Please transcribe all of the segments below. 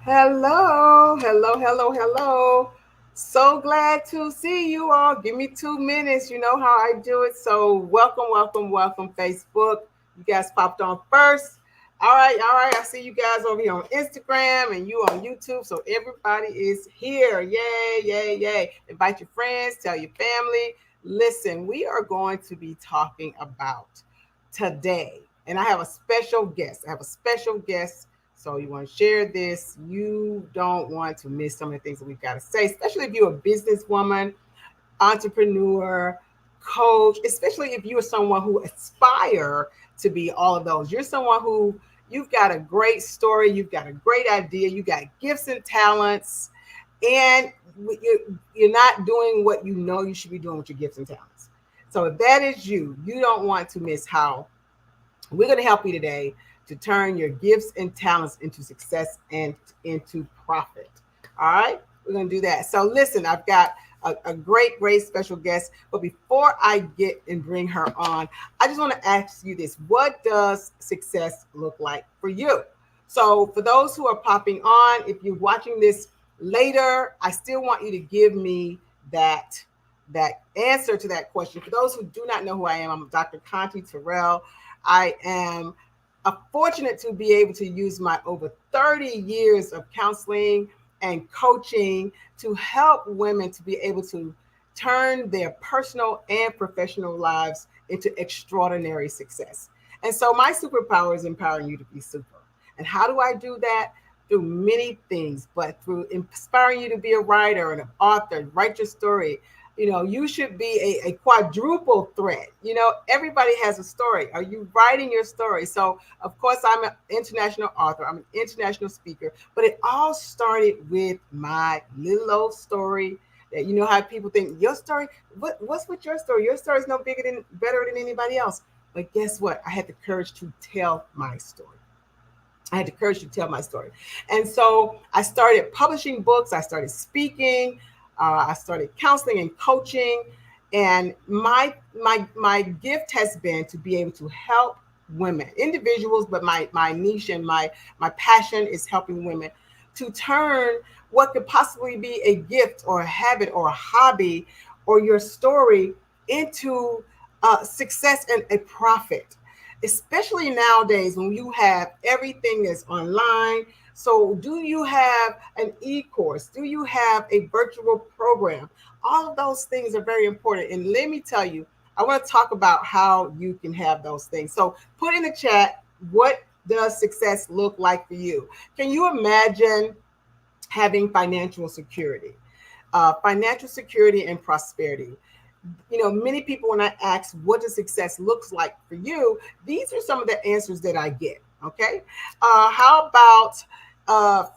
Hello, hello, hello, hello. So glad to see you all. Give me 2 minutes. You know how I do it. So, welcome, welcome, welcome, Facebook. You guys popped on first. All right. I see you guys over here on Instagram and you on YouTube. So, everybody is here. Yay, yay, yay. Invite your friends, tell your family. Listen, we are going to be talking about today, and I have a special guest. I have a special guest, so you want to share this. You don't want to miss some of the things that we've got to say, especially if you're a businesswoman, entrepreneur, coach, especially if you are someone who aspire to be all of those. You're someone who you've got a great story, you've got a great idea, you got gifts and talents, and you're not doing what you know you should be doing with your gifts and talents. So if that is you, you don't want to miss how we're going to help you today to turn your gifts and talents into success and into profit. All right, we're going to do that. So, listen, I've got a great, great special guest. But before I get and bring her on, I just want to ask you this: what does success look like for you? So, for those who are popping on, if you're watching this later, I still want you to give me that answer to that question. For those who do not know who I am, I'm Dr. Conti Terrell. I am fortunate to be able to use my over 30 years of counseling and coaching to help women to be able to turn their personal and professional lives into extraordinary success. And so my superpower is empowering you to be super. And how do I do that? Through many things, but through inspiring you to be a writer and an author, write your story. You should be a quadruple threat. Everybody has a story. Are you writing your story? So, of course, I'm an international author, I'm an international speaker, but it all started with my little old story. That how people think your story, what's with your story? Your story is no better than anybody else. But guess what? I had the courage to tell my story. I had the courage to tell my story. And so I started publishing books, I started speaking, I started counseling and coaching. And my gift has been to be able to help women, individuals, but my niche and my passion is helping women to turn what could possibly be a gift or a habit or a hobby or your story into success and a profit, especially nowadays when you have everything that's online. So, do you have an e course? Do you have a virtual program? All of those things are very important. And let me tell you, I want to talk about how you can have those things. So, put in the chat, what does success look like for you? Can you imagine having financial security? Financial security and prosperity. Many people, when I ask what does success looks like for you, these are some of the answers that I get. Okay. How about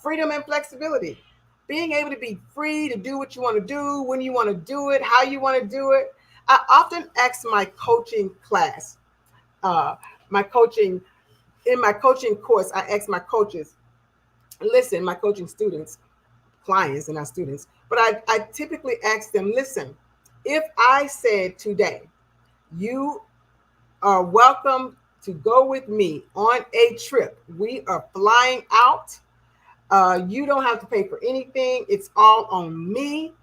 freedom and flexibility? Being able to be free to do what you want to do, when you want to do it, how you want to do it. I often ask my coaching class, uh, my coaching, in my coaching course, I ask my coaches, listen, my coaching students, clients and not students, but I typically ask them, listen, if I said today, you are welcome to go with me on a trip. We are flying out. You don't have to pay for anything. It's all on me.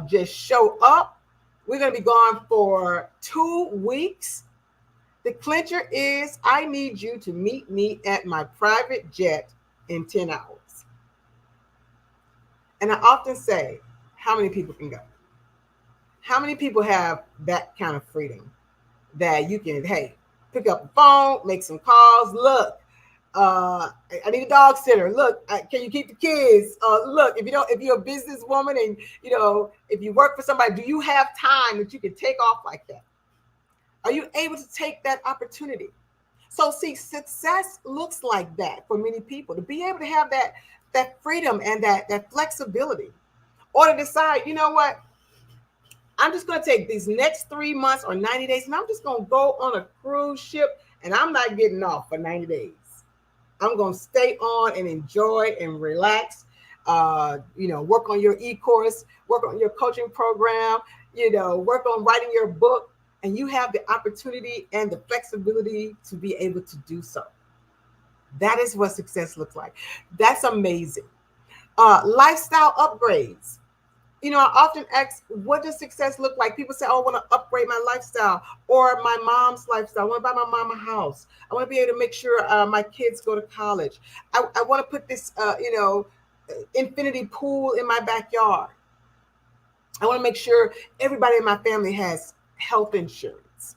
Just show up. We're going to be gone for 2 weeks. The clincher is I need you to meet me at my private jet in 10 hours. And I often say, how many people can go? How many people have that kind of freedom that you can, hey, pick up the phone, make some calls. Look, I need a dog sitter. Look, can you keep the kids? Look, if you're a businesswoman and if you work for somebody, do you have time that you can take off like that? Are you able to take that opportunity? So, see, success looks like that for many people, to be able to have that freedom and that flexibility, or to decide, you know what, I'm just going to take these next 3 months or 90 days and I'm just going to go on a cruise ship and I'm not getting off for 90 days. I'm going to stay on and enjoy and relax. Work on your e-course, work on your coaching program, work on writing your book, and you have the opportunity and the flexibility to be able to do so. That is what success looks like. That's amazing. Lifestyle upgrades. I often ask, what does success look like? People say, oh, I want to upgrade my lifestyle or my mom's lifestyle. I want to buy my mom a house. I want to be able to make sure my kids go to college. I want to put this, infinity pool in my backyard. I want to make sure everybody in my family has health insurance,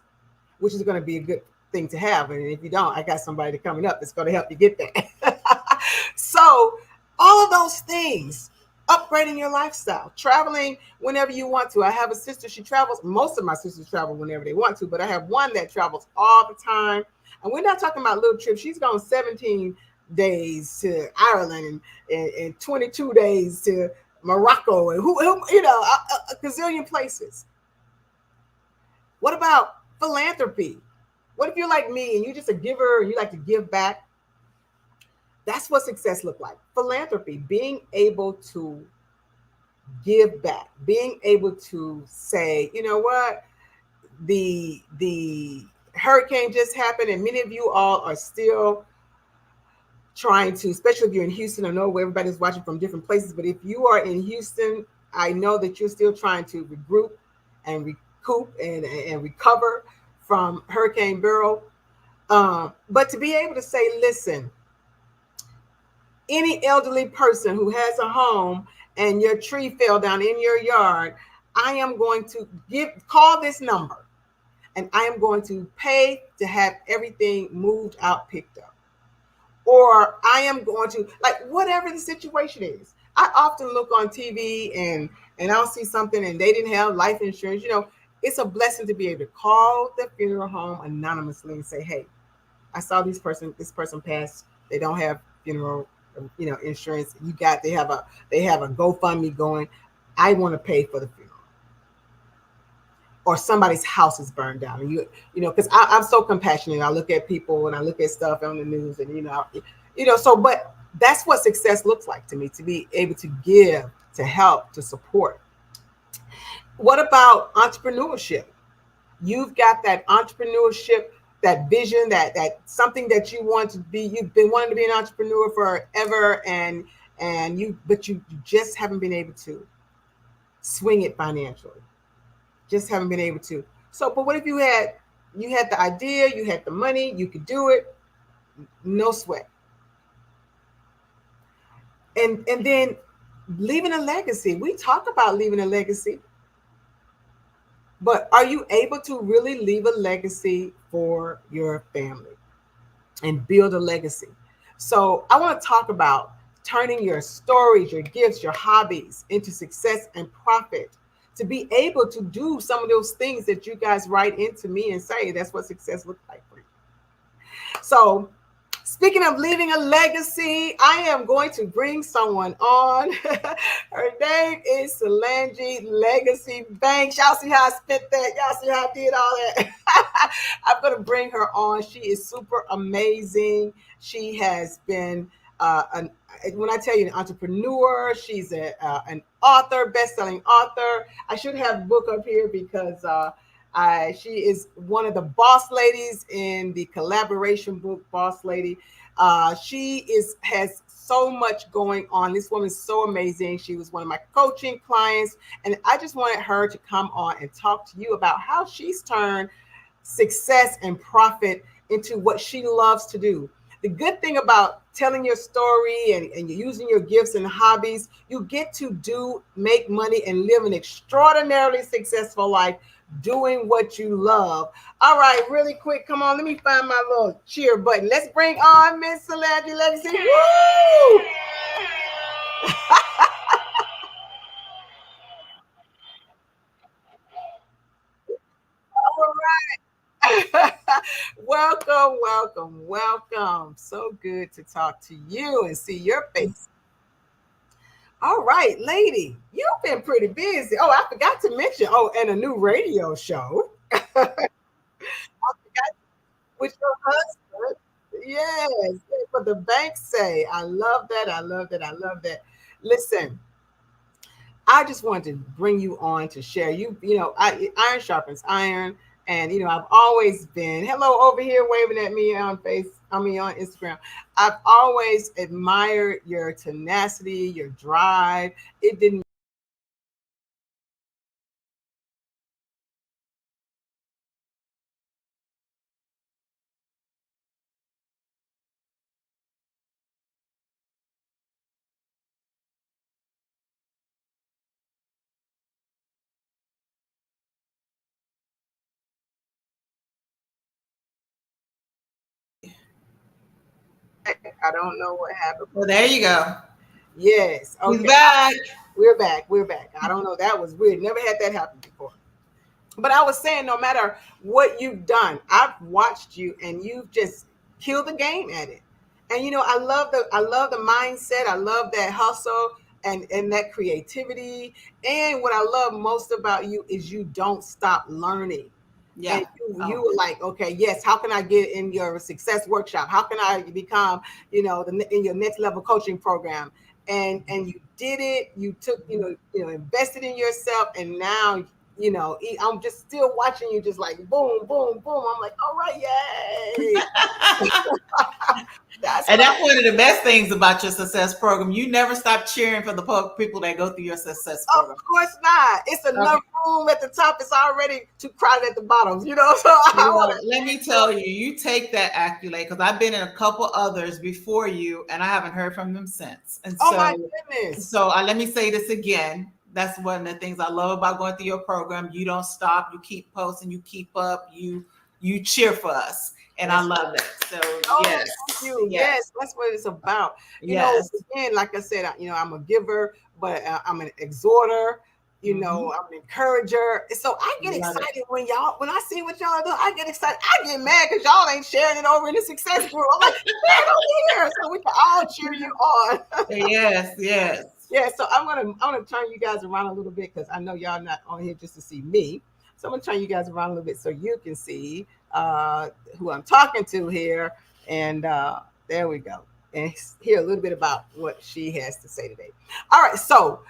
which is going to be a good thing to have. And if you don't, I got somebody coming up that's going to help you get that. So, all of those things, upgrading your lifestyle, traveling whenever you want to. I have a sister, she travels, most of my sisters travel whenever they want to, but I have one that travels all the time. And we're not talking about little trips. She's gone 17 days to Ireland and 22 days to Morocco and a gazillion places. What about philanthropy? What if you're like me and you're just a giver and you like to give back? That's what success looked like. Philanthropy, being able to give back, being able to say, you know what, the hurricane just happened, and many of you all are still trying to, especially if you're in Houston. I know everybody's watching from different places, but if you are in Houston, I know that you're still trying to regroup and recoup and recover from Hurricane Beryl. But to be able to say, listen, any elderly person who has a home and your tree fell down in your yard, I am going to call this number and I am going to pay to have everything moved out, picked up. Or I am going to, like, whatever the situation is. I often look on TV and I'll see something and they didn't have life insurance. It's a blessing to be able to call the funeral home anonymously and say, hey, I saw this person passed. They don't have funeral, insurance. They have a GoFundMe going. I want to pay for the funeral. Or somebody's house is burned down, and because I'm so compassionate. I look at people and I look at stuff on the news, and so. But that's what success looks like to me: to be able to give, to help, to support. What about entrepreneurship? You've got that entrepreneurship, that vision, that something that you want to be. You've been wanting to be an entrepreneur forever, but you just haven't been able to swing it financially. Just haven't been able to. So, but what if you had the idea, you had the money, you could do it, no sweat. And then leaving a legacy. We talk about leaving a legacy, but are you able to really leave a legacy for your family and build a legacy? So I want to talk about turning your stories, your gifts, your hobbies into success and profit, to be able to do some of those things that you guys write into me and say that's what success looks like for you. So, speaking of leaving a legacy, I am going to bring someone on. Her name is Solange Legacy Banks. Y'all see how I spit that? Y'all see how I did all that? I'm going to bring her on. She is super amazing. She has been when I tell you an entrepreneur, she's an author, best-selling author. I should have the book up here because she is one of the boss ladies in the collaboration book, Boss Lady. Has so much going on. This woman is so amazing. She was one of my coaching clients, and I just wanted her to come on and talk to you about how she's turned success and profit into what she loves to do. The good thing about telling your story and using your gifts and hobbies, you get to make money and live an extraordinarily successful life doing what you love. All right, really quick, come on, let me find my little cheer button. Let's bring on Miss Solange Legacy. Woo! All right. Welcome, welcome, welcome. So good to talk to you and see your face. All right, lady, you've been pretty busy. Oh, I forgot to mention. Oh, and a new radio show. I forgot with your husband. Yes, yes, what the banks say. I love that. I love that. I love that. Listen, I just wanted to bring you on to share. Iron sharpens iron. And I've always been hello over here waving at me on on Instagram. I've always admired your tenacity, your drive. It didn't I don't know what happened. Well, there you go. Yes. He's Okay. back. We're back. We're back. I don't know. That was weird. Never had that happen before. But I was saying, no matter what you've done, I've watched you, and you've just killed the game at it. And I love the mindset. I love that hustle and that creativity. And what I love most about you is you don't stop learning. And Yeah. you Oh, were like, okay, yes, how can I get in your success workshop? How can I become, in your next level coaching program? And you did it. You took, invested in yourself, and now, I'm just still watching you, just like boom, boom, boom. I'm like, all right, yay. That's and what that's one of the best things about your success program. You never stop cheering for the people that go through your success Of program. course not. It's Okay. enough room at the top. It's already too crowded at the bottom. So I want Well, let me tell you, you take that accolade because I've been in a couple others before you, and I haven't heard from them since. And oh my so, goodness. let me say this again. That's one of the things I love about going through your program. You don't stop. You keep posting. You keep up. You cheer for us, and I That's love that. So Oh, yes, thank you. yes, Yes, that's what it's about. yes. Again, like I said, I'm a giver, but I'm an exhorter. Hmm. I'm an encourager. So I get Love it. excited when I see what y'all do. I get excited. I get mad because y'all ain't sharing it over in the success group. I'm like, share it over here so we can all cheer you on. Yes, yes. Yeah, so I'm gonna turn you guys around a little bit because I know y'all not on here just to see me. So I'm gonna turn you guys around a little bit so you can see who I'm talking to here. And there we go. And hear a little bit about what she has to say today. All right. So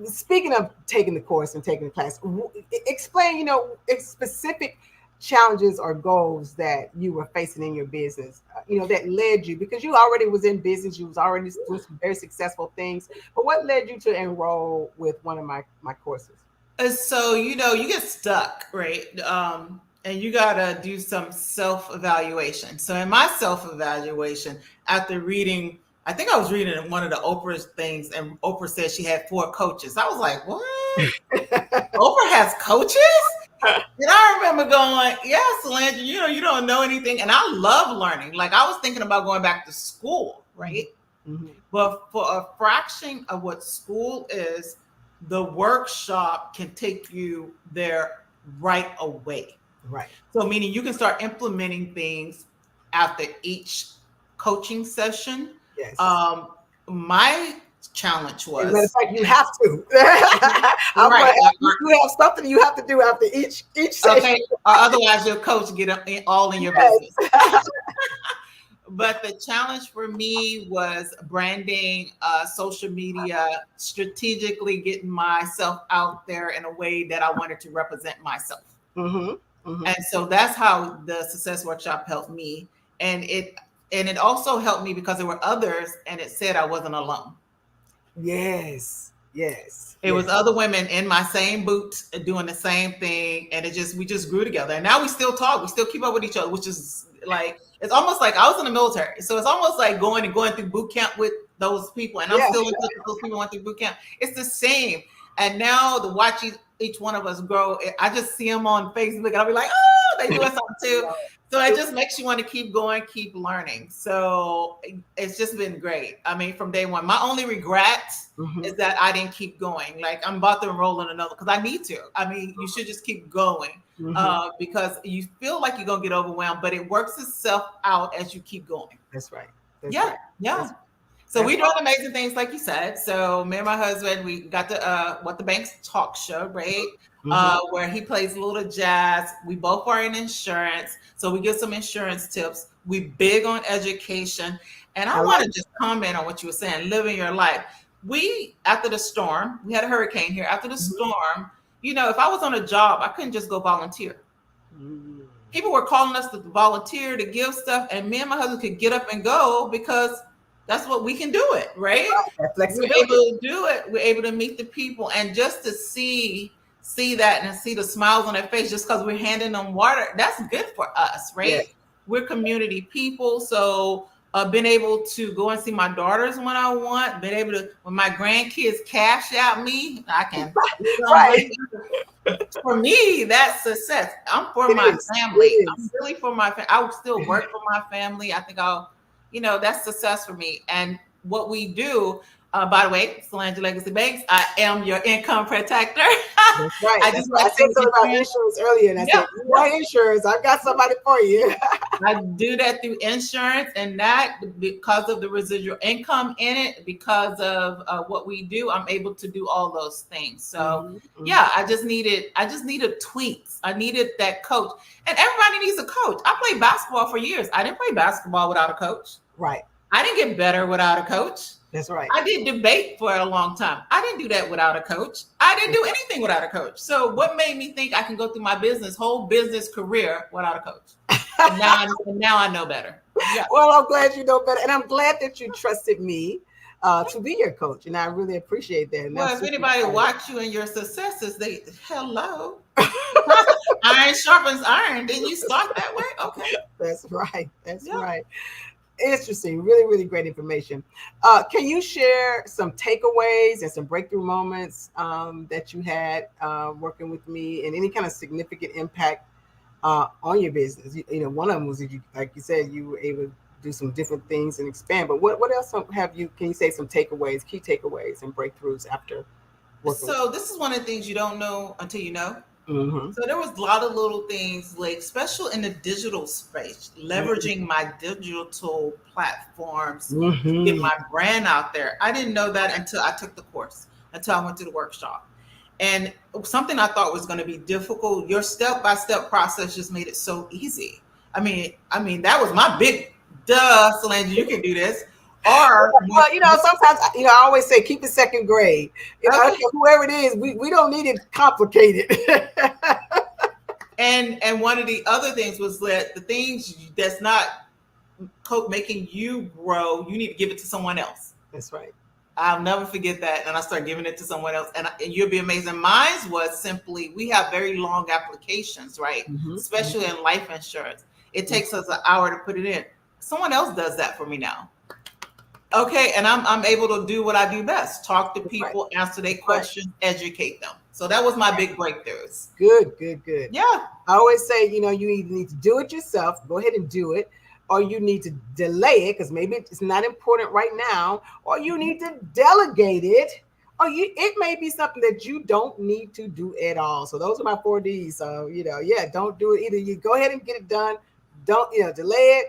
speaking of taking the course and taking the class, explain, specific challenges or goals that you were facing in your business, that led you, because you already was in business, you was already doing some very successful things, but what led you to enroll with one of my courses? So you get stuck, right? And you gotta do some self evaluation. So in my self evaluation, after reading, I think I was reading one of the Oprah's things, and Oprah said she had 4 coaches. I was like, what? Oprah has coaches? And I remember going, yes, Landry, you don't know anything. And I love learning. Like I was thinking about going back to school, right? Mhm. But for a fraction of what school is, the workshop can take you there right away. Right. So, meaning you can start implementing things after each coaching session. Yes. Um, my challenge As a matter of was fact, you have to. I'm right. gonna have you have something you have to do after each session. Okay, or otherwise your coach get all in your business. Yes. But the challenge for me was branding, social media, strategically getting myself out there in a way that I wanted to represent myself. Mm-hmm. Mm-hmm. And so that's how the success workshop helped me. And it also helped me because there were others, and it said I wasn't alone. Yes. Yes. It was Yes. other women in my same boots doing the same thing, and we just grew together. And now we still talk, we still keep up with each other, which is like it's almost like I was in the military, so it's almost like going through boot camp with those people, and I'm Yeah. still in touch with those people who went through boot camp. It's the same. And now to watch each one of us grow, I just see them on Facebook, and I'll be like, oh, they doing something too. So it just makes you want to keep going, keep learning. So it's just been great. I mean, from day one, my only regret Mm-hmm. is that I didn't keep going. Like I'm about to enroll in another because I need to. I mean, you should just keep going Mm-hmm. because you feel like you're gonna get overwhelmed, but it works itself out as you keep going. That's right. That's Yeah, right. yeah. That's So that's we're doing amazing things, like you said. So me and my husband, we got the What the Banks talk show, right? mm-hmm. Where he plays a little jazz. We both are in insurance, so we get some insurance tips. We big on education, and I I want like to just comment on what you were saying, living your life. We after the storm, we had a hurricane here. After the mhm. storm, if I was on a job, I couldn't just go volunteer. Mm. People were calling us to volunteer to give stuff, and me and my husband could get up and go because that's what we can do it, right? Right. That We're flexibility. able to do it. We're able to meet the people, and just to see that and see the smiles on their face just because we're handing them water, that's good for us, right? Yes. We're community people, so been able to go and see my daughters when I want, been able to when my grandkids cash out me, I can do it on Right. money. For me, that's success. I'm for It my is. family. It I'm is. really for my family. I would still work for my family. I think that's success for me. And what we do, by the way, Solange Legacy Banks, I am your income protector. That's right. I do That's right. I that said through something about insurance. insurance earlier, and I Yeah, said, "You yeah. want insurance? I've got somebody for you." I do that through insurance, and that because of the residual income in it, because of what we do, I'm able to do all those things. So Hmm. Hmm. yeah, I just needed tweaks. I needed that coach, and everybody needs a coach. I played basketball for years. I didn't play basketball without a coach. Right. I didn't get better without a coach. That's right. I did debate for a long time. I didn't do that without a coach. I didn't do anything without a coach. So what made me think I can go through my whole business career without a coach? And now I know better. Yeah. Well, I'm glad you know better, and I'm glad that you trusted me to be your coach, and I really appreciate that. And I'm Well, if super anybody excited. watch you and your successes, they hello. Iron sharpens iron. Didn't you start that way? Okay. That's right. That's Yeah. right. Interesting. Really, really great information. Can you share some takeaways and some breakthrough moments that you had working with me, and any kind of significant impact on your business? One of them was that you, like you said, you were able to do some different things and expand. But what else have you? Can you say some takeaways, key takeaways, and breakthroughs after working with So this is one of the things you don't know until you know. me? Mm-hmm. So there was a lot of little things, like especially in the digital space, leveraging my digital platforms to get Mm-hmm. my brand out there. I didn't know that until I took the course, until I went to the workshop. And something I thought was going to be difficult, your step-by-step process just made it so easy. I mean that was my big duh, Solange, you can do this. Or Well, sometimes, I always say keep it second grade. okay. Whoever it is, we don't need it complicated. And one of the other things was that the things that's not making you grow, you need to give it to someone else. That's right. I'll never forget that. And I started giving it to someone else. And you'll be amazed. And mine was simply, we have very long applications, right? Mm-hmm. Especially in life insurance. It Mm-hmm. takes us an hour to put it in. Someone else does that for me now. Okay. And I'm able to do what I do best, talk to That's right. people, answer their That's right. questions, educate them. So that was my big breakthroughs. Good, good, good. Yeah. I always say, you either need to do it yourself, go ahead and do it, or you need to delay it because maybe it's not important right now, or you need to delegate it, or it may be something that you don't need to do at all. So those are my 4 Ds. So, yeah, don't do it. Either you go ahead and get it done, don't, delay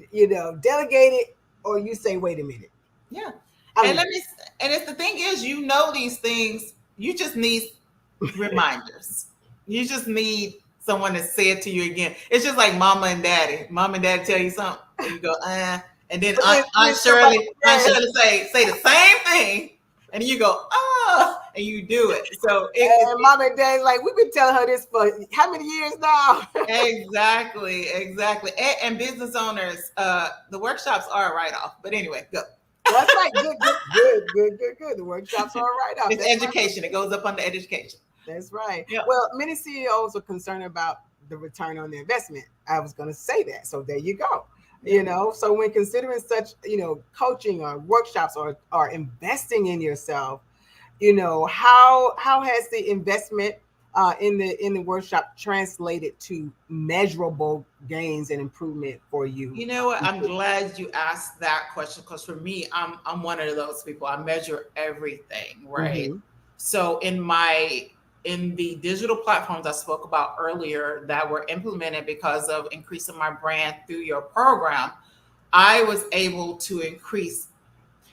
it, delegate it, or you say, wait a minute. Yeah. I And don't let me, and if the thing is, these things, you just need reminders. You just need someone to say it to you again. It's just like mama and daddy. Mom and daddy tell you something, and you go, and then Aunt somebody, Shirley, Aunt yeah. Shirley say the same thing, and you go, oh, and you do it. So And mom and dad, like, we've been telling her this for how many years now? exactly. And business owners, the workshops are a write off. But anyway, go. That's right. Good, good, good, good, good, good. The workshops are right up. It's That's right. education. It goes up under education. That's right. Yeah. Well, many CEOs are concerned about the return on their investment. I was going to say that. So there you go. So when considering such, coaching or workshops or investing in yourself, how has the investment in the workshop translated to measurable gains and improvement for you? You know what? I'm glad you asked that question because for me, I'm one of those people. I measure everything, right? Mm-hmm. So in the digital platforms I spoke about earlier that were implemented because of increasing my brand through your program, I was able to increase.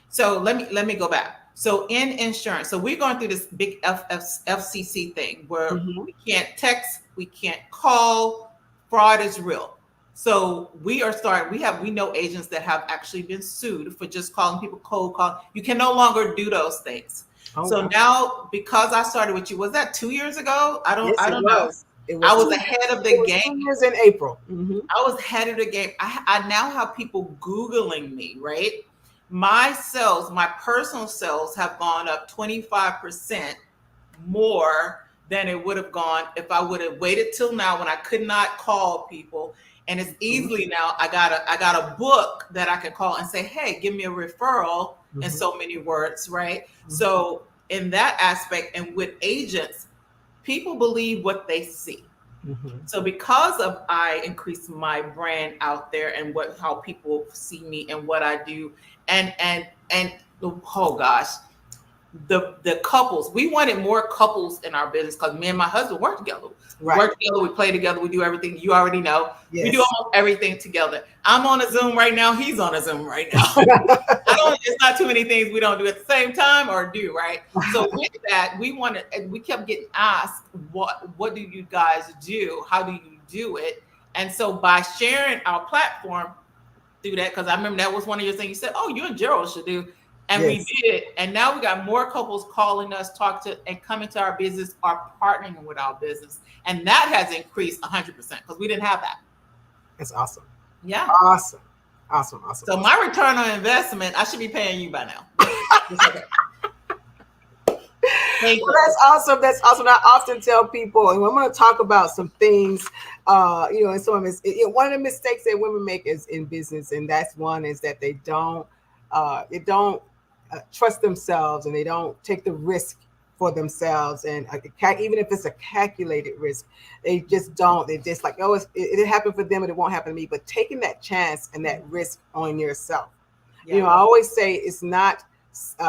So let me go back. So in insurance, so we're going through this big FCC thing where Mm-hmm. we can't text, we can't call, fraud is real. So we know agents that have actually been sued for just calling people cold call. You can no longer do those things. Oh, So wow. now because I started with you, was that 2 years ago? I Yes, it don't know. was. It I was was 2 years. ahead of It the was game. 2 years in April. Mm-hmm. I was ahead of the game. I now have people Googling me, right? My sales, my personal sales have gone up 25% more than it would have gone if I would have waited till now when I could not call people. And it's easily now I got a book that I can call and say, hey, give me a referral in Mm-hmm. so many words, right? Mm-hmm. So in that aspect, and with agents, people believe what they see. Mm-hmm. So because of I increase my brand out there and what how people see me and what I do, and oh gosh, the couples, we wanted more couples in our business because me and my husband work together. We Right. work together, we play together, we do everything. You already know. We do Yes. almost everything together. I'm on a Zoom right now, he's on a Zoom right now. I don't. It's not too many things we don't do at the same time or do right. So with that, we wanted, and we kept getting asked, "What do you guys do? How do you do it?" And so by sharing our platform through that, because I remember that was one of your things you said, "Oh, you and Gerald should do," and we Yes. did. And now we got more couples calling us, talk to, and coming to our business, are partnering with our business, and that has increased 100% because we didn't have that. That's awesome. Yeah. Awesome. Awesome. Awesome. So Awesome. my return on investment, I should be paying you by now, but it's okay. Thank Well, you. that's awesome. That's awesome. I often tell people, and I'm going to talk about some things, and some of one of the mistakes that women make is in business, and that's one is that they don't trust themselves, and they don't take the risk for themselves, and even if it's a calculated risk, they just don't. They just like, oh, it happened for them, and it won't happen to me. But taking that chance and that risk on yourself, Yeah. I always say it's not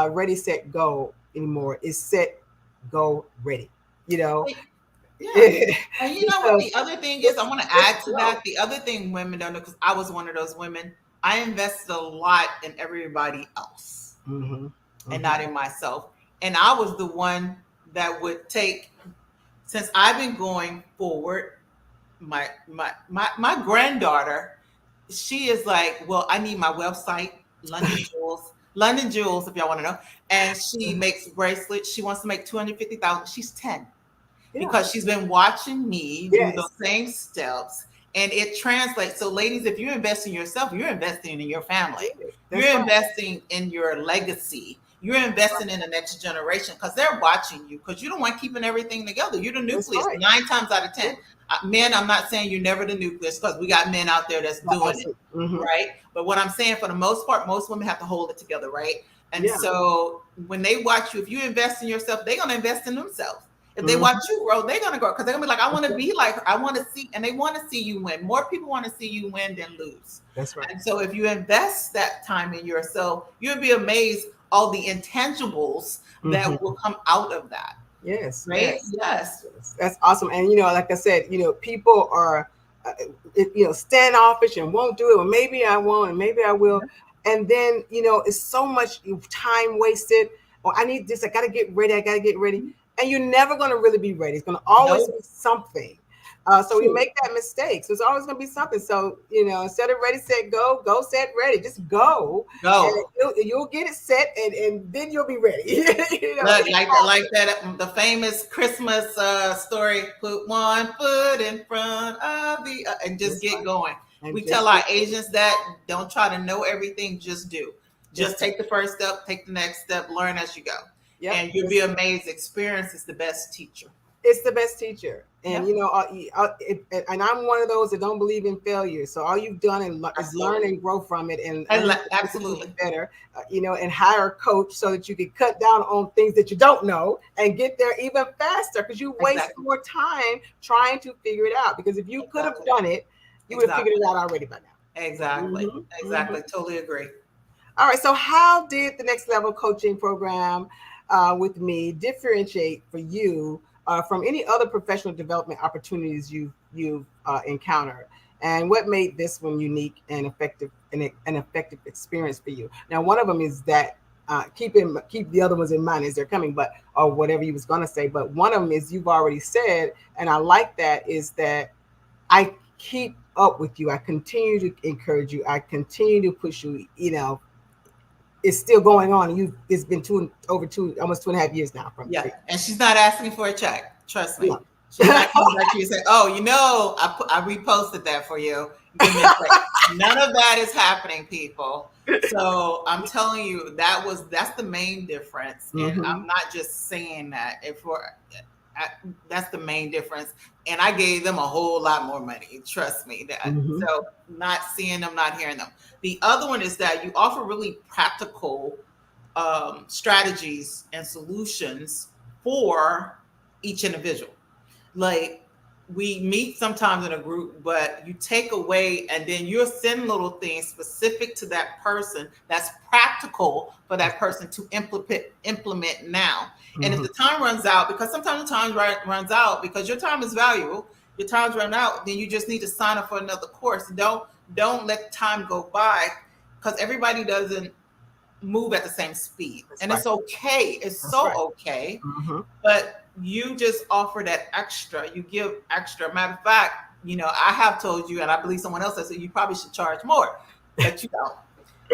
ready, set, go anymore. It's set, go, ready. You know, Yeah. And you know what because the other thing is? I it's want to it's add to slow. that. The other thing women don't know, because I was one of those women, I invested a lot in everybody else Mm-hmm. and Mm-hmm. not in myself. And I was the one that would take, since I've been going forward, my granddaughter, she is like, well, I need my website, London Jewels, if y'all want to know. And she makes bracelets. She wants to make 250,000. She's 10 Yeah. because she's been watching me do those Yes. same steps, and it translates. So ladies, if you invest in yourself, you're investing in your family, That's you're right. investing in your legacy, you're investing in the next generation because they're watching you, because you're the one keeping everything together. You're the That's nucleus right. 9 times out of Yeah. 10. Men, I'm not saying you're never the nucleus, because we got men out there that's doing it, Absolutely. Mm-hmm. right? But what I'm saying, for the most part, most women have to hold it together, right? And Yeah. so when they watch you, if you invest in yourself, they're gonna invest in themselves. If they watch Mm-hmm. you grow, they're gonna grow, because they're gonna be like, I want That's to right. be like her. I want to see, and they want to see you win. More people want to see you win than lose. That's right. And so if you invest that time in yourself, you'll be amazed all the intangibles Mm-hmm. that will come out of that. Yes. Right? Yes. Yes. Yes. That's awesome. And like I said, people are, standoffish and won't do it. Well, maybe I won't, and maybe I will. And then it's so much time wasted. Or I need this. I got to get ready. I got to get ready. And you're never going to really be ready. It's going to always No. be something. So we True. make that mistake. So it's always going to be something. So instead of ready, set, go, go, set, ready. Just go, and Go. you'll get it set, and then you'll be ready. Like that the famous Christmas story. Put one foot in front of the and just That's get right. going. And We tell just our agents that don't try to know everything, just do. just Just take the first step, take the next step, learn as you go, yep. and you'll be amazed. Experience is the best teacher. It's the best teacher. And Yep, and I'm one of those that don't believe in failure. So all you've done is learn absolutely, and grow from it, and and understand that you can absolutely, get better. And hire a coach so that you can cut down on things that you don't know and get there even faster, because you waste exactly, more time trying to figure it out. Because if you could have exactly, done it, you would have figured exactly, it out already by now. exactly, Hmm. exactly. Totally agree. All right. So, how did the next level coaching program with me differentiate for you from any other professional development opportunities you've encountered, and what made this one unique and effective, an effective experience for you? Now, one of them is that. Keep the other ones in mind as they're coming, but or whatever you was gonna say. But one of them is you've already said, and I like that, is that I keep up with you. I continue to encourage you. I continue to push you. It's still going on. It's been over two, almost 2.5 years now from Yeah, and she's not asking for a check. Trust yeah. me. She's not coming back to you and say, "Oh, I reposted that for you. Give me a sec." None of that is happening, people. So I'm telling you, that's the main difference, and Mm-hmm. I'm not just saying that. If we're I, That's the main difference. And I gave them a whole lot more money. Trust me. Mm-hmm. So not seeing them, not hearing them. The other one is that you offer really practical strategies and solutions for each individual. Like, we meet sometimes in a group, but you take away and then you'll send little things specific to that person that's practical for that person to implement now. And if Mm-hmm. the time runs out, because sometimes the time runs out because your time is valuable, your time's run out, then you just need to sign up for another course. Don't let time go by, because everybody doesn't move at the same speed. That's And right. it's okay. It's That's so right. okay. Mm-hmm. But you just offer that extra. You give extra. Matter of fact, I have told you, and I believe someone else has said you probably should charge more, but you don't,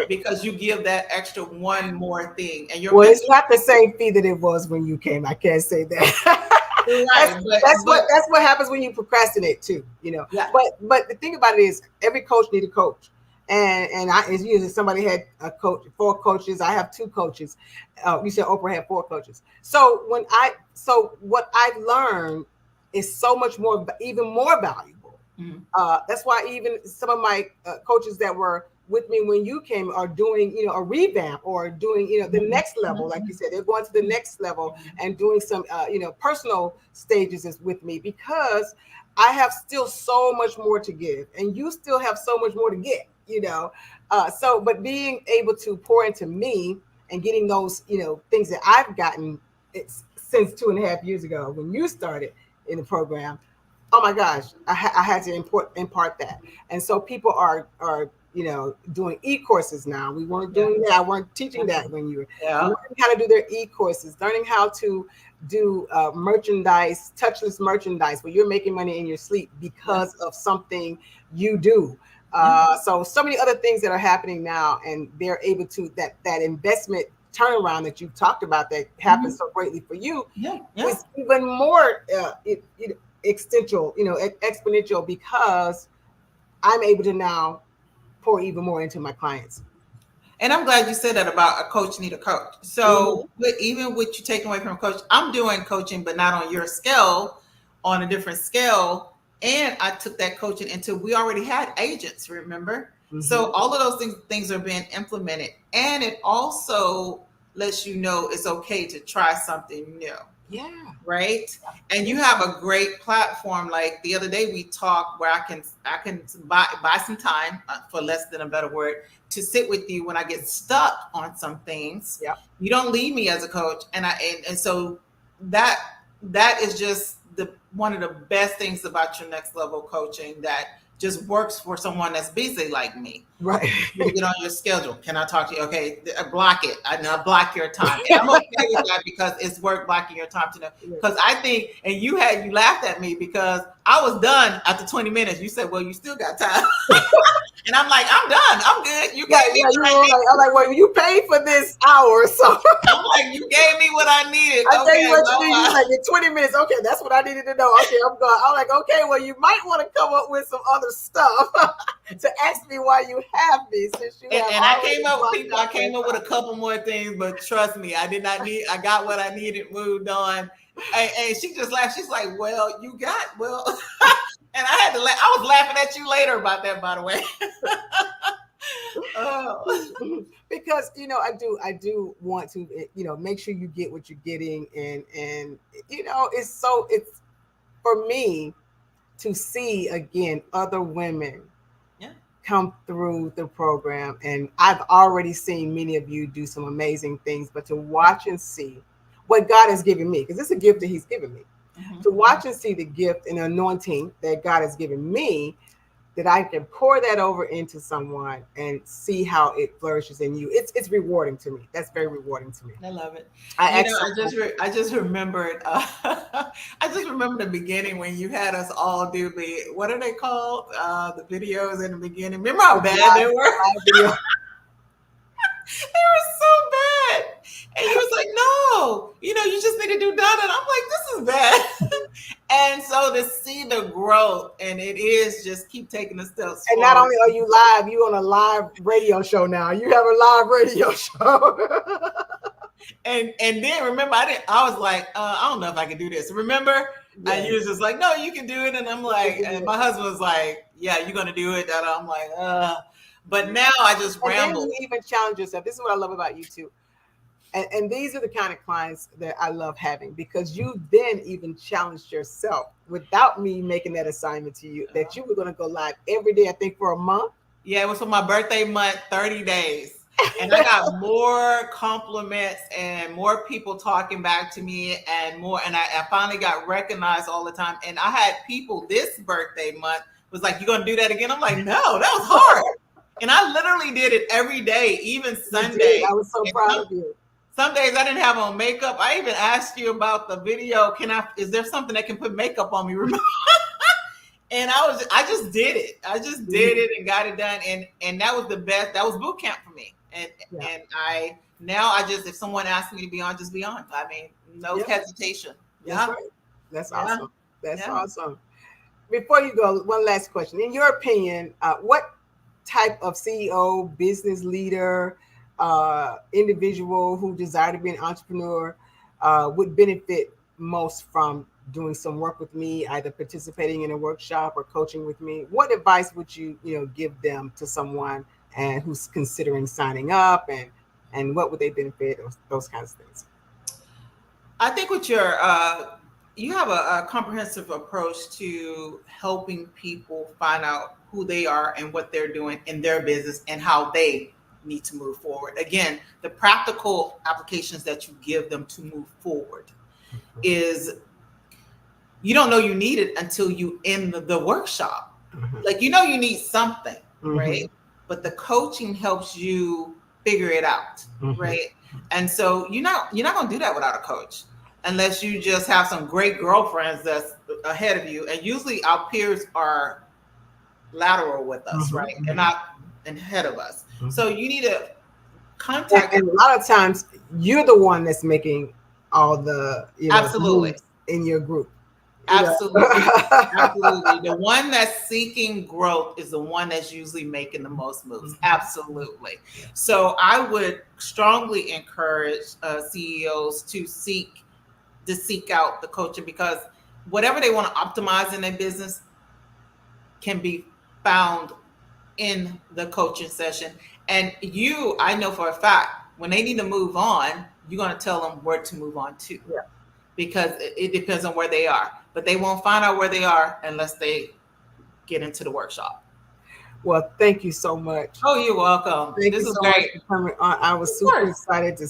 because you give that extra one more thing, and your Well, it's mentor, not the same fee that it was when you came. I can't say that. that's right? that's But that's what happens when you procrastinate too. yeah, But the thing about it is, every coach need a coach, and as usually somebody had a coach, 4 coaches. I have 2 coaches. You said Oprah had 4 coaches. So what I've learned is so much more, even more valuable. mhm, That's why even some of my coaches that were with me when you came are doing, a revamp, or doing, the mhm, next level. Like you mhm, said, they're going to the next level and doing some, personal stages is with me, because I have still so much more to give, and you still have so much more to get. But being able to pour into me and getting those, things that I've gotten, since 2.5 years ago when you started in the program. Oh my gosh, I had to impart that. And so people are doing e-courses now. We weren't yeah, doing that. I weren't teaching yeah, that when you were yeah, learning how to do their e-courses, learning how to do merchandise, touchless merchandise, where you're making money in your sleep yeah, because of something you do. yeah, So many other things that are happening now, and they're able to, that investment turnaround that you've talked about, that mhm, happens so greatly for you, yeah, yeah. is even more exponential, exponential, because I'm able to now pour even more into my clients. And I'm glad you said that about a coach need a coach. So, Mm-hmm. even with you taking away from a coach, I'm doing coaching, but not on your scale, on a different scale. And I took that coaching into, we already had agents, remember? Mm-hmm. So all of those things are being implemented. And it also lets you know it's okay to try something new, Yeah. right? And Yeah. you have a great platform. Like the other day we talked, where I can buy some time, for less than a better word, to sit with you when I get stuck on some things. Yeah. You don't leave me as a coach, and so that that is just the one of the best things about your next level coaching, that just works for someone that's busy like me. Right. You to get on your schedule. Can I talk to you? Okay, block it. I know, block your time, and I'm okay with that, because it's work blocking your time to know. Because I think, and you laughed at me because I was done after 20 minutes. You said, "Well, you still got time," and I'm like, "I'm done. I'm good. You Yeah, gave me yeah, you what I were needed." like, I'm like, well, you paid for this hour, so I'm like, "You gave me what I needed." I tell you Okay, what you well, do. You like, in 20 minutes. Okay, that's what I needed to know. Okay, I'm going. I'm like, okay, well, you might want to come up with some other stuff to ask me why you have me, since you have and I already came up with blocked people. I out came that up with a time. couple more things, but trust me, I did not need. I got what I needed. Moved on. And she just laughed. She's like, "Well, you got well," and I had to. I was laughing at you later about that, by the way. Oh, Because I do want to, make sure you get what you're getting, and it's for me to see again other women yeah, come through the program, and I've already seen many of you do some amazing things, but to yeah. watch and see what God has given me, because it's a gift that He's given me, Hmm. to watch and see the gift and anointing that God has given me, that I can pour that over into someone and see how it flourishes in you. It's rewarding to me. That's very rewarding to me. I love it. I ask I just remembered. I just remember the beginning when you had us all do the, what are they called? The videos in the beginning. Remember how bad they were? the live video. They were so bad. And you was like, "No, you just need to do that." And I'm like, "This is bad." And so the growth, and it is just keep taking the steps And not forward. only are you live, you on a live radio show now. You have a live radio show. And then remember, I was like, I don't know if I can do this. Remember, and Yes. you was just like, no, you can do it. And I'm like, and my husband was like, yeah, you're gonna do it. And I'm like, but now I just And then ramble. you even challenge yourself. This is what I love about you too. And these are the kind of clients that I love having because you then even challenged yourself without me making that assignment to you that you were going to go live every day, I think for a month. Yeah, it was for my birthday month, 30 days. And I got more compliments and more people talking back to me and more. And I finally got recognized all the time. And I had people this birthday month was like, you going to do that again? I'm like, no, that was hard. And I literally did it every day, even You did. Sunday. I was so And proud of you. some days I didn't have on makeup. I even asked you about the video. Is there something that can put makeup on me? Remember? And I just did it. I just did it and got it done. And that was the best. That was boot camp for me. Yeah. And I now I just, if someone asks me to be on, just be on. I mean, no Yep. hesitation. That's Yeah. right. That's Yeah. awesome. That's Yeah. awesome. Before you go, one last question. In your opinion, what type of CEO, business leader, individual who desire to be an entrepreneur would benefit most from doing some work with me, either participating in a workshop or coaching with me? What advice would you give them to someone and who's considering signing up, and what would they benefit? Those kinds of things. I think with your you have a comprehensive approach to helping people find out who they are and what they're doing in their business and how they need to move forward. Again, the practical applications that you give them to move forward is you don't know you need it until you in the workshop. Like you know you need something, right? But the coaching helps you figure it out, right? And so you're not gonna do that without a coach unless you just have some great girlfriends that's ahead of you. And usually our peers are lateral with us, right? They're not ahead of us. So you need to contact And a lot of times you're the one that's making all the absolutely moves in your group. Absolutely. Absolutely. The one that's seeking growth is the one that's usually making the most moves. Absolutely. So I would strongly encourage CEOs to seek out the coaching because whatever they want to optimize in their business can be found in the coaching session. And I know for a fact, when they need to move on, you're going to tell them where to move on to. Yeah. Because it depends on where they are. But they won't find out where they are unless they get into the workshop. Well, thank you so much. Oh, you're welcome. Thank This you is so great. much for coming on. I was super excited to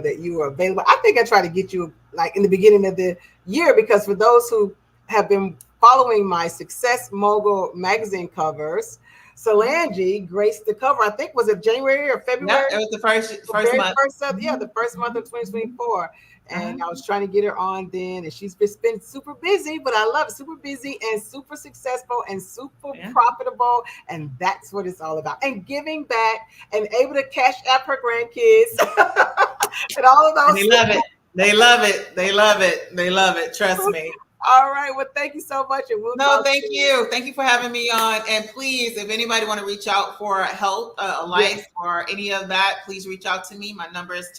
that you were available. I think I tried to get you like in the beginning of the year because for those who have been following my Success Mogul magazine covers, Solange graced the cover. I think was it January or February? Yeah, it was the first month. The first month of 2024. And I was trying to get her on then, and she's just been super busy, but I love it. Super busy and super successful and super profitable. And that's what it's all about. And giving back and able to cash app her grandkids and all of those. They love it. They love it. They love it. They love it. Trust me. All right. Well, thank you so much. And we'll talk thank soon. you. Thank you for having me on. And please, if anybody want to reach out for help, a life or any of that, please reach out to me. My number is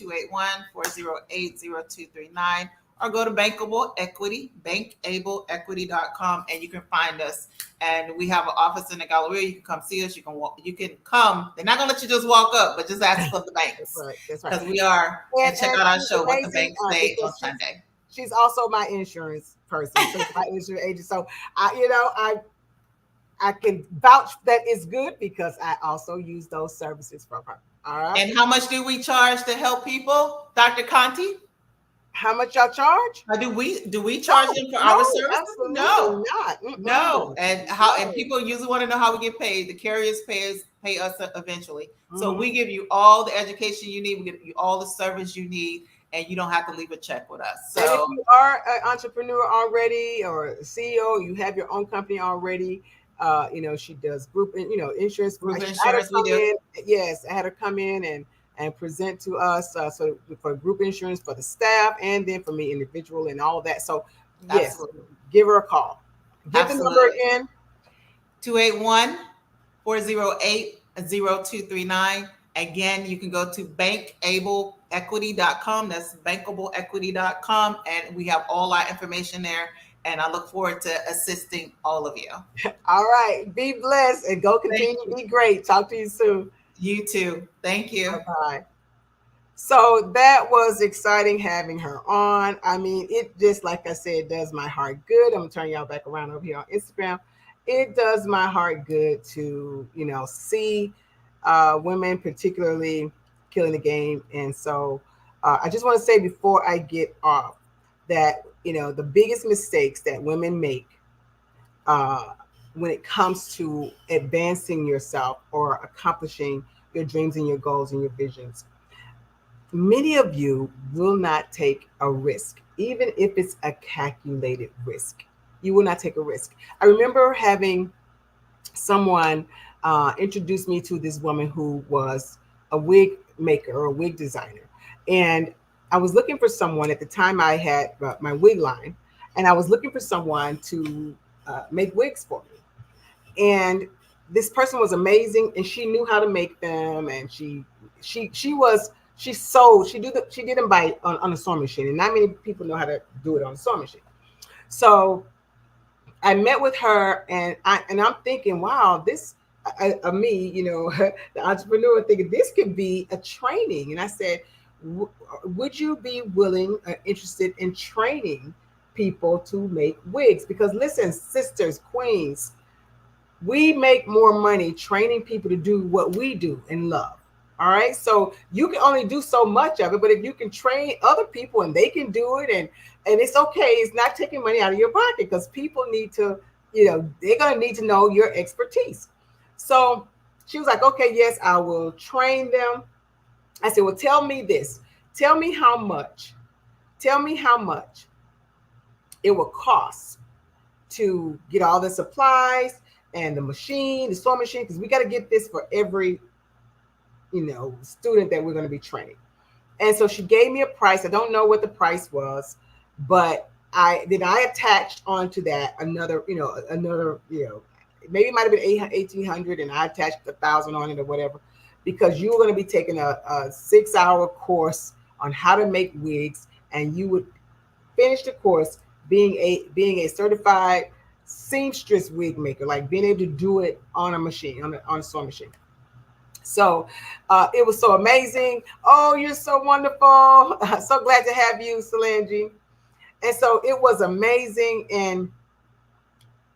281-408-0239 or go to Bankable Equity, bankableequity.com, and you can find us. And we have an office in the Galleria. You can come see us. You can come. They're not going to let you just walk up, but just ask for the banks. That's right. Because we are. And check out our show, What the Banks Say, on Sunday. She's also my insurance person, so my insurance agent. So I can vouch that it's good because I also use those services from her. All right. And how much do we charge to help people, Dr. Conti? How much y'all charge? Do we charge them for our services? Absolutely not. No. And people usually want to know how we get paid. The carriers pay us eventually. So we give you all the education you need. We give you all the service you need. And you don't have to leave a check with us. So and if you are an entrepreneur already or a CEO, you have your own company already. She does group, insurance. Group insurance. Yes, I had her come in and present to us so for group insurance for the staff and then for me individual and all of that. So yes, give her a call. Give the number Absolutely. again. 281 408 0239. Again, you can go to bankableequity.com. That's bankableequity.com. And we have all our information there. And I look forward to assisting all of you. All right. Be blessed and go Thank continue to you. be great. Talk to you soon. You too. Thank you. Bye bye. So that was exciting having her on. I mean, it just, like I said, does my heart good. I'm gonna turn y'all back around over here on Instagram. It does my heart good to, see women particularly killing the game. And so I just want to say before I get off that, the biggest mistakes that women make uh, when it comes to advancing yourself or accomplishing your dreams and your goals and your visions, many of you will not take a risk, even if it's a calculated risk. You will not take a risk. I remember having someone introduce me to this woman who was a wig maker or a wig designer. And I was looking for someone at the time. I had my wig line, and I was looking for someone to make wigs for me. And this person was amazing, and she knew how to make them, and she was she did them by on a sewing machine, and not many people know how to do it on a sewing machine. So I met with her, and I'm thinking, wow, this me, the entrepreneur, thinking this could be a training. And I said, would you be willing, interested in training people to make wigs? Because listen, sisters, queens, we make more money training people to do what we do and love. All right. So you can only do so much of it, but if you can train other people and they can do it, and it's okay, it's not taking money out of your pocket, because people need to, they're gonna need to know your expertise. So she was like, okay, yes, I will train them. I said, well, tell me this. Tell me how much. Tell me how much it will cost to get all the supplies and the machine, the sewing machine, because we got to get this for every, student that we're going to be training. And so she gave me a price. I don't know what the price was, but I attached onto that another, maybe it might have been 1,800, and I attached 1,000 on it or whatever, because you were going to be taking a 6-hour course on how to make wigs, and you would finish the course being a certified seamstress wig maker, like being able to do it on a machine, on a sewing machine. So it was so amazing. Oh, you're so wonderful. So glad to have you, Solange. And so it was amazing.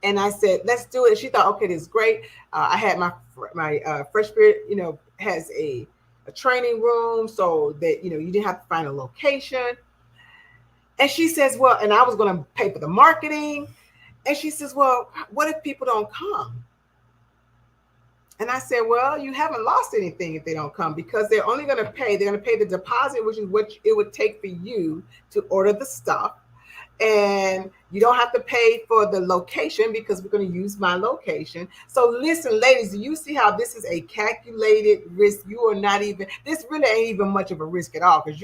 And I said, let's do it. She thought, okay, this is great. I had my Fresh Spirit, has a training room, so that you didn't have to find a location. And she says, well, and I was going to pay for the marketing. And she says, well, what if people don't come? And I said, well, you haven't lost anything if they don't come, because they're only going to pay. They're going to pay the deposit, which is what it would take for you to order the stuff. And you don't have to pay for the location, because we're going to use my location. So listen, ladies, do you see how this is a calculated risk? You are not even, this really ain't even much of a risk at all, because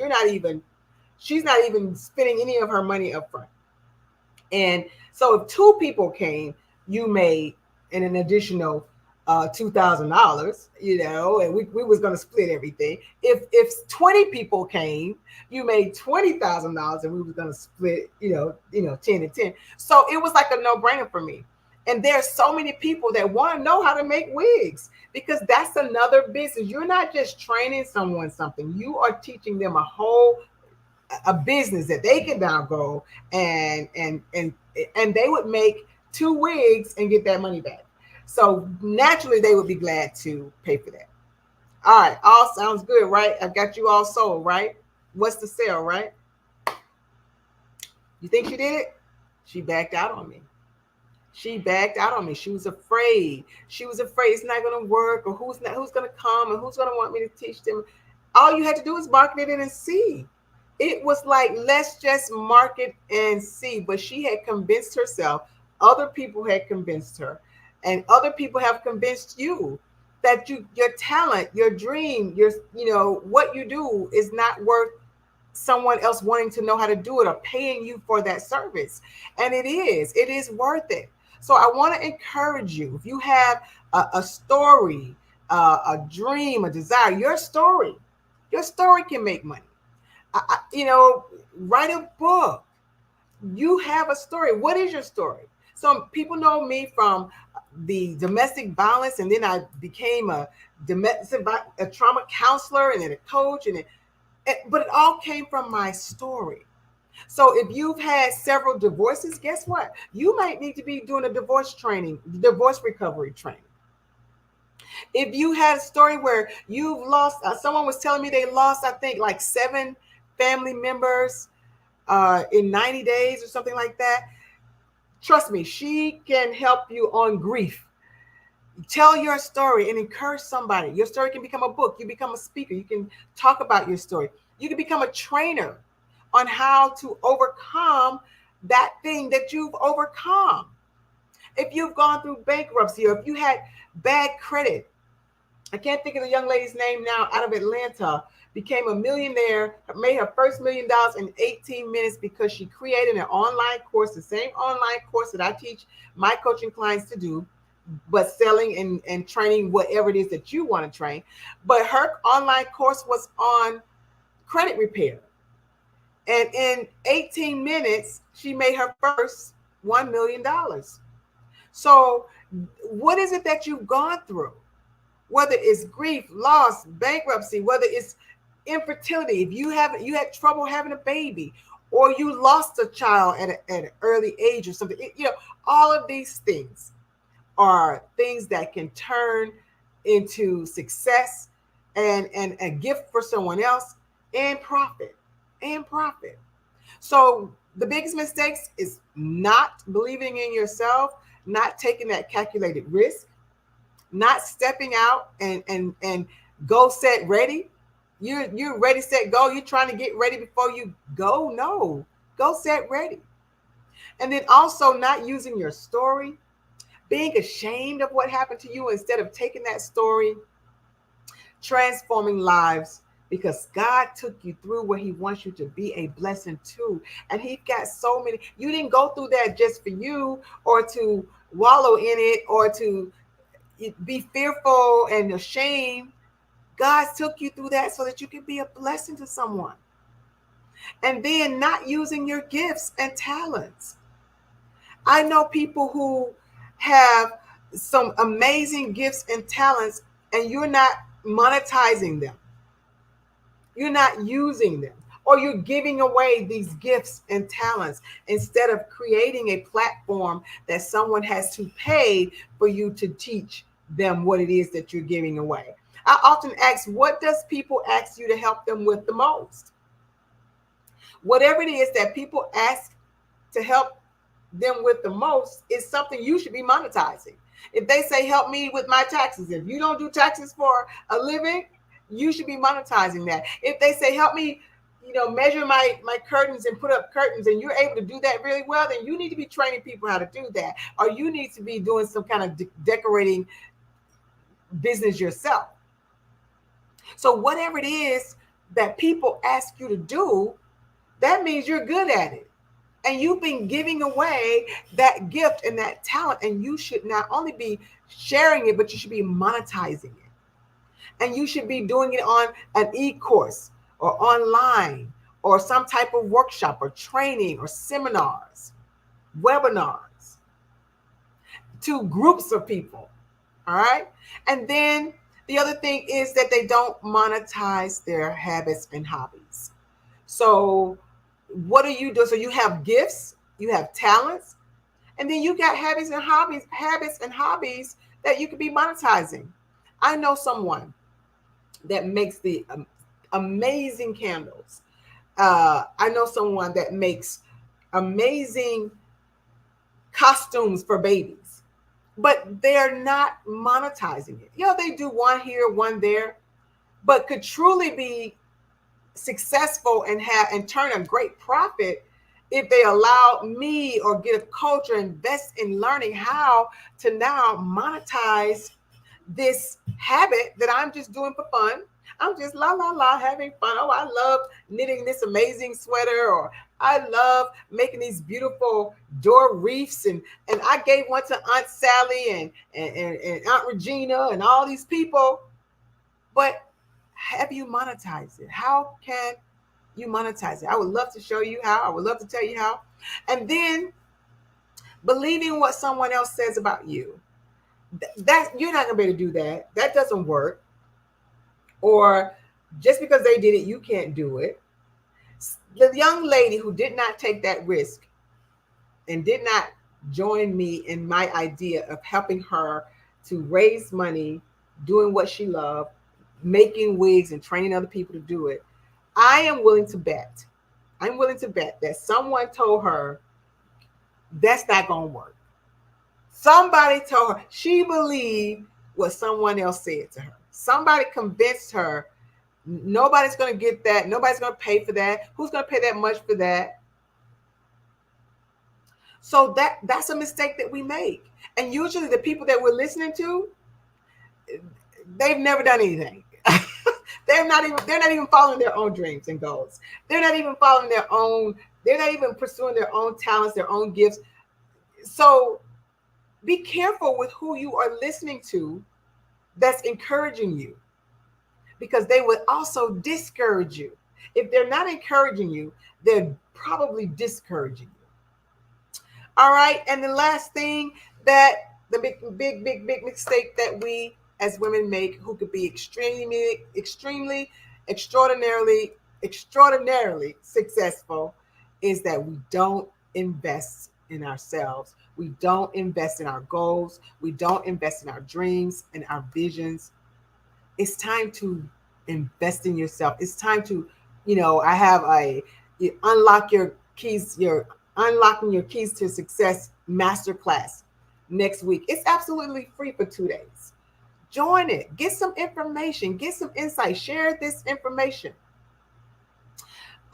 she's not even spending any of her money up front. And so if 2 people came, you made an additional $2,000, and we was going to split everything. If 20 people came, you made $20,000, and we was going to split, 10 and 10. So it was like a no brainer for me. And there's so many people that want to know how to make wigs, because that's another business. You're not just training someone something, you are teaching them a business that they can now go and they would make 2 wigs and get that money back. So naturally they would be glad to pay for that. All right, all sounds good, right? I got you all sold, right? What's the sale, right? You think she did it? She backed out on me. She backed out on me. She was afraid. She was afraid it's not going to work, or who's going to come, and who's going to want me to teach them. All you had to do is market it and see. It was like, let's just market and see. But she had convinced herself. Other people had convinced her, and other people have convinced you that your talent, your dream, what you do is not worth someone else wanting to know how to do it or paying you for that service. And it is worth it. So I want to encourage you. If you have a story, a dream, a desire, your story can make money. You know, write a book. You have a story. What is your story? So people know me from the domestic violence, and then I became a trauma counselor, and then a coach, but it all came from my story. So if you've had several divorces, guess what? You might need to be doing a divorce training, divorce recovery training. If you had a story where you've lost, someone was telling me they lost, I think, like 7 family members in 90 days or something like that. Trust me, she can help you on grief. Tell your story and encourage somebody. Your story can become a book. You become a speaker. You can talk about your story. You can become a trainer on how to overcome that thing that you've overcome. If you've gone through bankruptcy or if you had bad credit, I can't think of the young lady's name now out of Atlanta, became a millionaire, made her first $1 million in 18 minutes because she created an online course, the same online course that I teach my coaching clients to do, but selling and training whatever it is that you want to train. But her online course was on credit repair. And in 18 minutes, she made her first $1 million. So, what is it that you've gone through? Whether it's grief, loss, bankruptcy, whether it's infertility, if you had trouble having a baby, or you lost a child at an early age or something, all of these things are things that can turn into success and a gift for someone else and profit and profit. So the biggest mistakes is not believing in yourself, not taking that calculated risk, not stepping out and go set ready. You're ready set go. You're trying to get ready before you go. No, go set ready. And then also not using your story, being ashamed of what happened to you instead of taking that story, transforming lives, because God took you through where He wants you to be a blessing too. And He got so many. You didn't go through that just for you or to wallow in it or to be fearful and ashamed. God took you through that so that you can be a blessing to someone. And then not using your gifts and talents. I know people who have some amazing gifts and talents, and you're not monetizing them. You're not using them, or you're giving away these gifts and talents instead of creating a platform that someone has to pay for you to teach them what it is that you're giving away. I often ask, what does people ask you to help them with the most? Whatever it is that people ask to help them with the most is something you should be monetizing. If they say, help me with my taxes, if you don't do taxes for a living, you should be monetizing that. If they say, help me, measure my curtains and put up curtains, and you're able to do that really well, then you need to be training people how to do that. Or you need to be doing some kind of decorating business yourself. So whatever it is that people ask you to do, that means you're good at it. And you've been giving away that gift and that talent, and you should not only be sharing it, but you should be monetizing it. And you should be doing it on an e-course or online or some type of workshop or training or seminars, webinars to groups of people. All right. And then the other thing is that they don't monetize their habits and hobbies. So what do you do? So you have gifts, you have talents, and then you got habits and hobbies that you could be monetizing. I know someone that makes the amazing candles. I know someone that makes amazing costumes for babies, but they're not monetizing it. They do one here, one there, but could truly be successful and turn a great profit if they allow me or get a coach or invest in learning how to now monetize this habit that I'm just doing for fun. I'm just la la la having fun. Oh, I love knitting this amazing sweater, or I love making these beautiful door wreaths, and I gave one to Aunt Sally and Aunt Regina and all these people. But have you monetized it? How can you monetize it? I would love to show you how. I would love to tell you how. And then believing what someone else says about you. That you're not gonna be able to do that. That doesn't work. Or just because they did it, you can't do it. The young lady who did not take that risk and did not join me in my idea of helping her to raise money, doing what she loved, making wigs and training other people to do it, I am willing to bet. I'm willing to bet that someone told her that's not going to work. Somebody told her, she believed what someone else said to her. Somebody convinced her nobody's going to get that. Nobody's going to pay for that. Who's going to pay that much for that? So that's a mistake that we make. And usually the people that we're listening to, they've never done anything. They're not even following their own dreams and goals. They're not even following their own, they're not even pursuing their own talents, their own gifts. So be careful with who you are listening to that's encouraging you, because they would also discourage you. If they're not encouraging you, they're probably discouraging you. All right. And the last thing, that the big mistake that we as women make, who could be extremely, extraordinarily successful, is that we don't invest in ourselves. We don't invest in our goals. We don't invest in our dreams and our visions. It's time to invest in yourself. It's time to, I have you unlock your keys, your unlocking your keys to success masterclass next week. It's absolutely free for 2 days. Join it. Get some information. Get some insight. Share this information.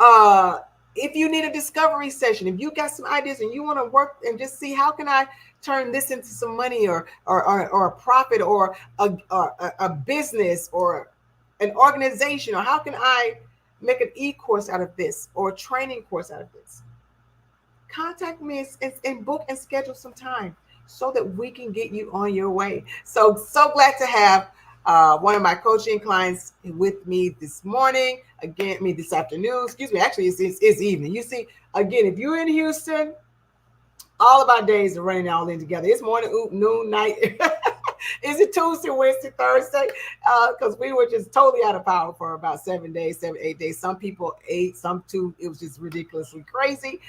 Uh, if you need a discovery session, if you got some ideas and you want to work and just see how can I turn this into some money, or a profit, or a business, or an organization, or how can I make an e-course out of this, or a training course out of this, contact me and book and schedule some time so that we can get you on your way. So glad to have one of my coaching clients with me this morning. Again, this afternoon. Excuse me. Actually, it's evening. You see, again, if you're in Houston, all of our days are running all in together. It's morning, noon, night. Is it Tuesday, Wednesday, Thursday? Because we were just totally out of power for about 8 days. Some people 8, some 2. It was just ridiculously crazy.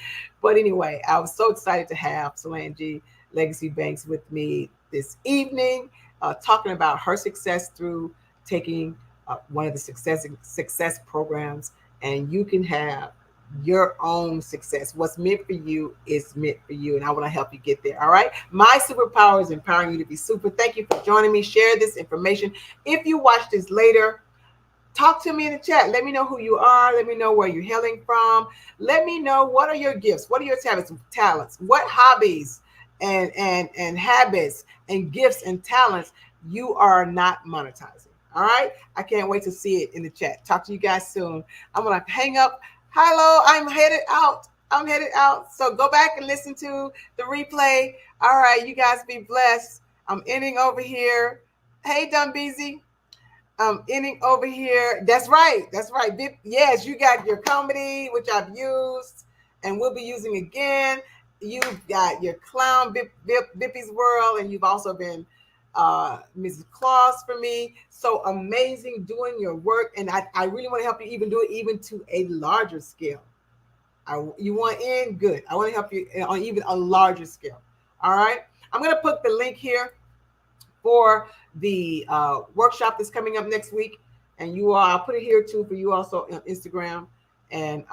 But anyway, I was so excited to have Solange Legacy Banks with me this evening, talking about her success through taking one of the success programs. And you can have your own success. What's meant for you is meant for you, and I want to help you get there. All right. My superpower is empowering you to be super. Thank you for joining me. Share this information. If you watch this later, talk to me in the chat. Let me know who you are. Let me know where you're hailing from. Let me know, what are your gifts? What are your talents? What hobbies and habits and gifts and talents you are not monetizing? All right. I can't wait to see it in the chat. Talk to you guys soon. I'm going to hang up. Hello, I'm headed out. So go back and listen to the replay. All right, you guys be blessed. I'm ending over here. Hey, Dumbeezy. I'm ending over here. That's right. Yes, you got your comedy, which I've used and will be using again. You've got your clown, Bippy's World, and you've also been Mrs. Claus for me. So amazing doing your work. And I really want to help you even do it even to a larger scale. You want in? Good. I want to help you on even a larger scale. All right. I'm going to put the link here for the workshop that's coming up next week. And I'll put it here too for you also on Instagram. And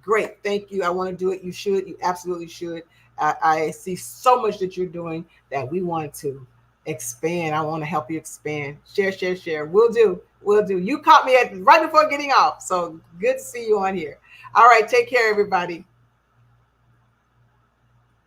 great. Thank you. I want to do it. You should. You absolutely should. I see so much that you're doing that we want to expand. I want to help you expand. Share. We'll do. You caught me right before getting off. So good to see you on here. All right. Take care, everybody.